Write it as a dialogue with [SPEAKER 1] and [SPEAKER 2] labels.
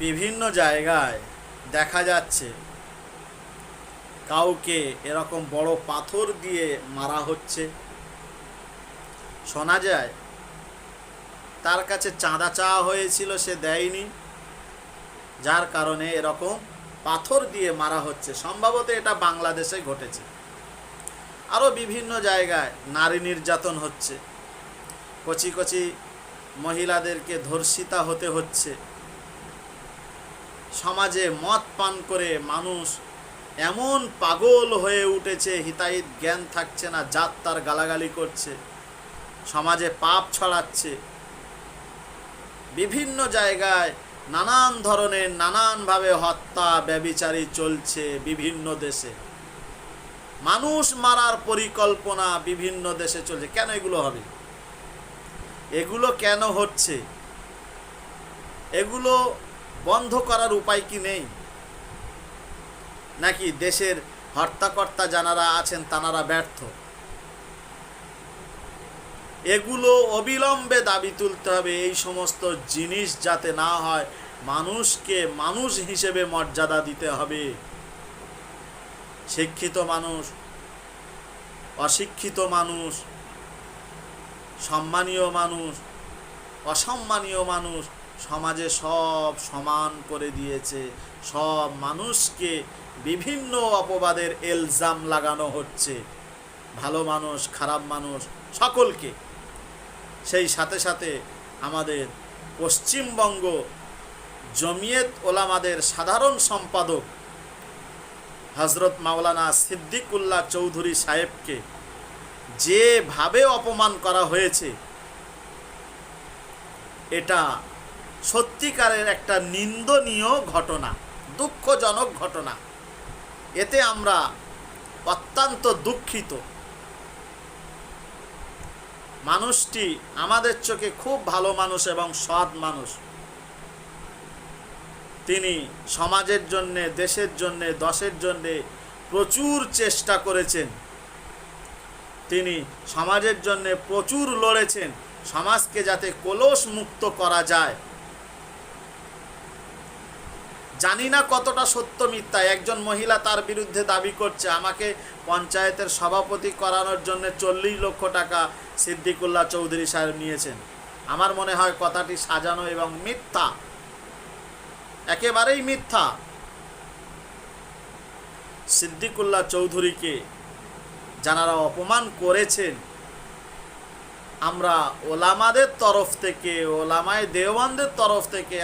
[SPEAKER 1] বিভিন্ন জায়গায় দেখা যাচ্ছে কাউকে এরকম বড় পাথর দিয়ে মারা হচ্ছে। শোনা যায় তার কাছে চাঁদা চাওয়া হয়েছিল, সে দেয়নি, যার কারণে এরকম পাথর দিয়ে মারা হচ্ছে। সম্ভবত এটা বাংলাদেশে ঘটেছে। আরও বিভিন্ন জায়গায় নারী নির্যাতন হচ্ছে, কচি কচি মহিলাদেরকে ধর্ষিতা হতে হচ্ছে। সমাজে মদ পান করে মানুষ এমন পাগল হয়ে উঠেছে, হিতাহিত জ্ঞান থাকছে না, জাত তার গালাগালি করছে, সমাজে পাপ ছড়াচ্ছে। বিভিন্ন জায়গায় নানান ধরনের নানানভাবে হত্যা ব্যভিচারী চলছে। বিভিন্ন দেশে মানুষ মারার পরিকল্পনা বিভিন্ন দেশে চলছে। কেন এগুলো হবে? এগুলো কেন হচ্ছে? এগুলো বন্ধ করার উপায় কি নেই? নাকি দেশের হর্তাকর্তা যারা আছেন তারা ব্যর্থ? এগুলো অবিলম্বে দাবি তুলতে হবে। এই সমস্ত জিনিস যাতে না হয়, মানুষকে মানুষ হিসেবে মর্যাদা দিতে হবে। শিক্ষিত মানুষ, অশিক্ষিত মানুষ, সম্মানীয় মানুষ, অসম্মানীয় মানুষ, সমাজে সব সমান করে দিয়েছে। সব মানুষকে বিভিন্ন অপবাদের ইলজাম লাগানো হচ্ছে, ভালো মানুষ, খারাপ মানুষ, সকলকে। সেই সাথে সাথে আমাদের পশ্চিমবঙ্গ জমিয়ত ওলামাদের সাধারণ সম্পাদক হযরত মাওলানা সিদ্দিকুল্লাহ চৌধুরী সাহেবকে যেভাবে অপমান করা হয়েছে, এটা সত্যিকারের একটা নিন্দনীয় ঘটনা, দুঃখজনক ঘটনা। এতে আমরা অত্যন্ত দুঃখিত। মানুষটি আমাদের চোখে খুব ভালো মানুষ এবং সৎ মানুষ। তিনি সমাজের জন্যে, দেশের জন্যে, দশের জন্যে প্রচুর চেষ্টা করেছেন। তিনি সমাজের জন্যে প্রচুর লড়েছেন, সমাজকে যাতে কলস মুক্ত করা যায়। জানি না কতটা সত্য মিথ্যা। একজন মহিলা তার বিরুদ্ধে দাবি করছে, আমাকে পঞ্চায়েতের সভাপতি করানোর জন্য 40 লক্ষ টাকা সিদ্দিকুল্লাহ চৌধুরী সাহেব নিয়েছেন। আমার মনে হয় কথাটি সাজানো এবং মিথ্যা, একেবারেই মিথ্যা। সিদ্দিকুল্লাহ চৌধুরীকে যারা অপমান করেছেন, আমরা ওলামাদের তরফ থেকে, ওলামায়ে দেওবন্দের তরফ থেকে